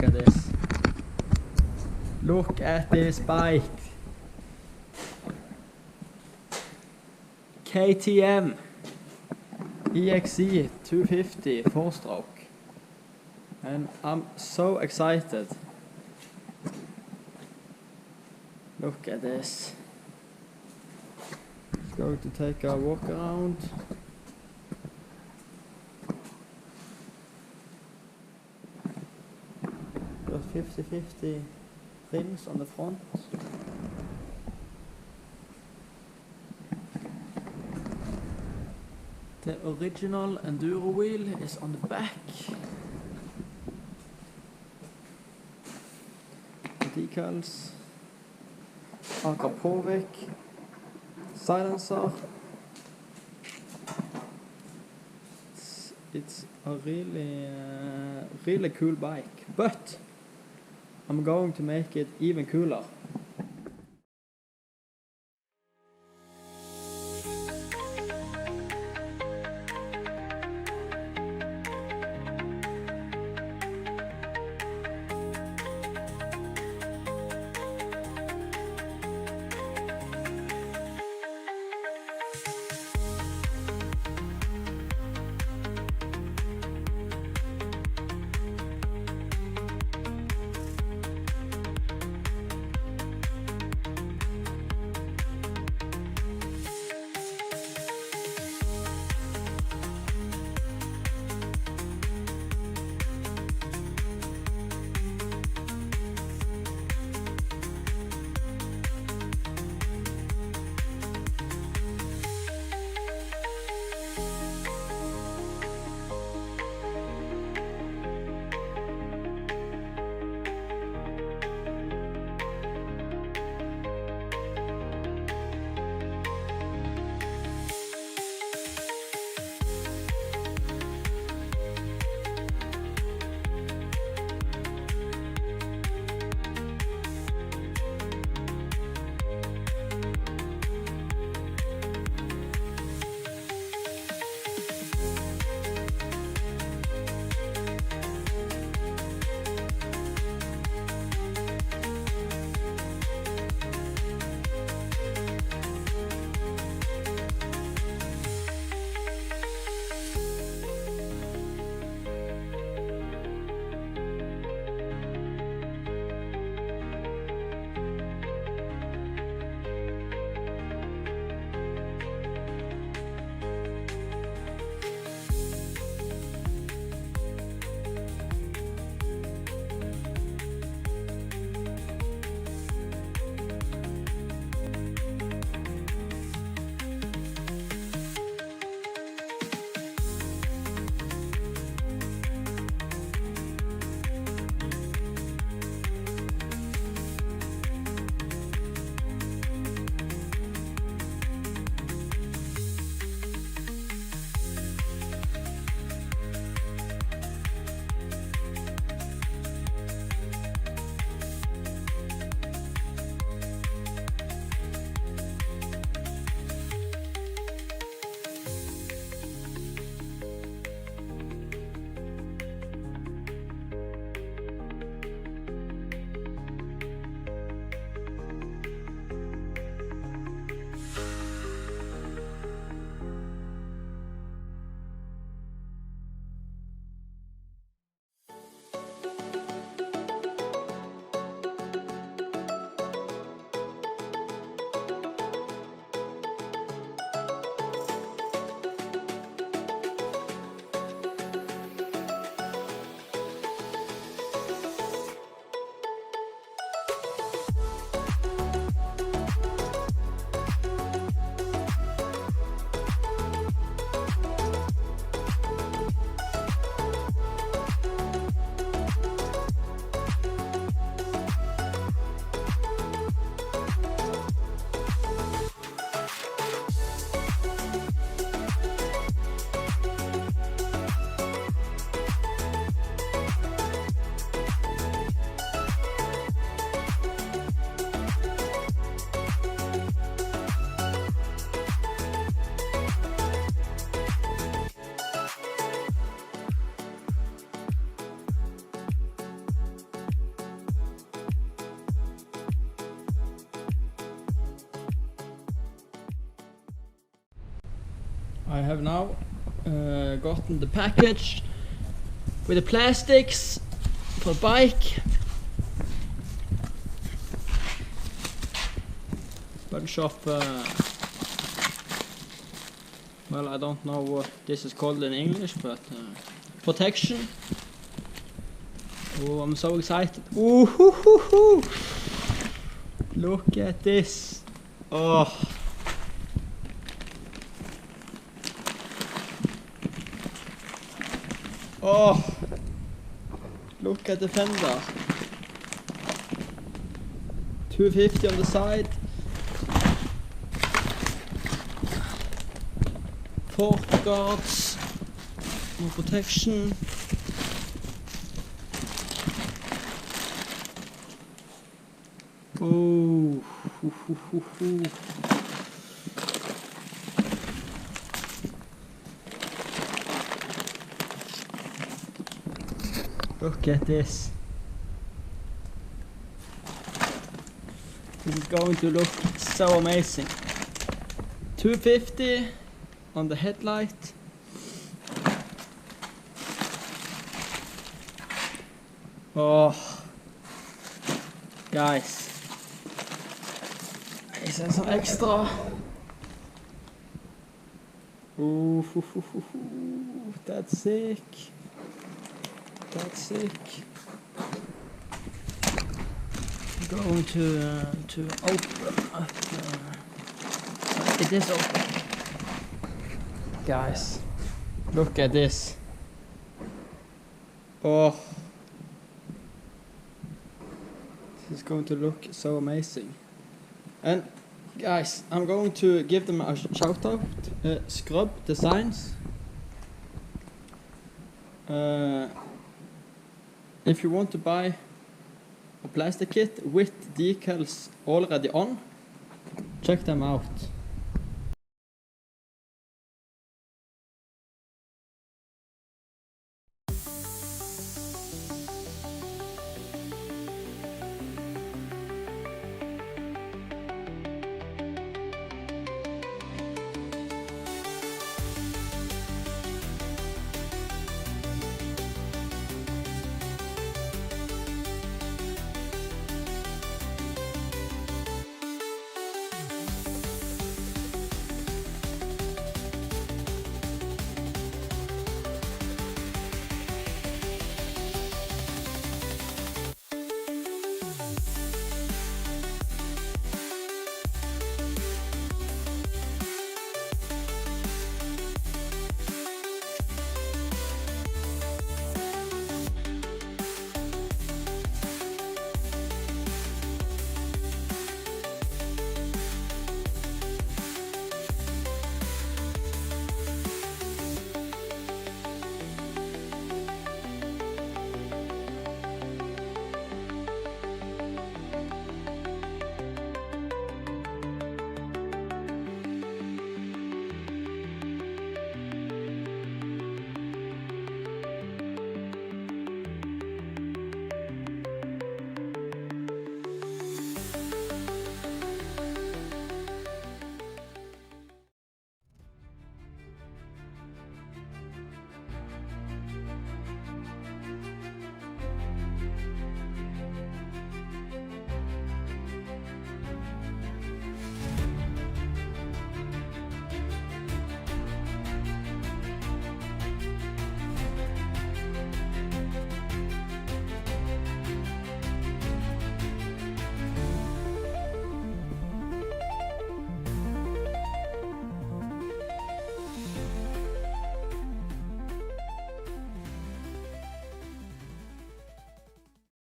Look at this. Look at this bike. KTM EXC 250 4-stroke. And I'm so excited. Look at this. It's going to take a walk around. Got 50-50 rims on the front. The original enduro wheel is on the back. The decals. Akrapovic. Silencer. It's a really cool bike, but I'm going to make it even cooler. I have now gotten the package with the plastics for bike. Bunch of well, I don't know what this is called in English, but protection. Oh, I'm so excited. Ooh, hoo, hoo, hoo. Look at this. Oh. Oh. Look at the fender. 250 on the side. Fork guards. More protection. Oh, look at this. This is going to look so amazing. 250 on the headlight. Oh, guys. Is there some extra? Ooh, that's sick. That's sick. I'm going to open up. It is open. Guys, look at this. Oh, this is going to look so amazing. And guys, I'm going to give them a shout out. Scrubdesignz. If you want to buy a plastic kit with decals already on, check them out.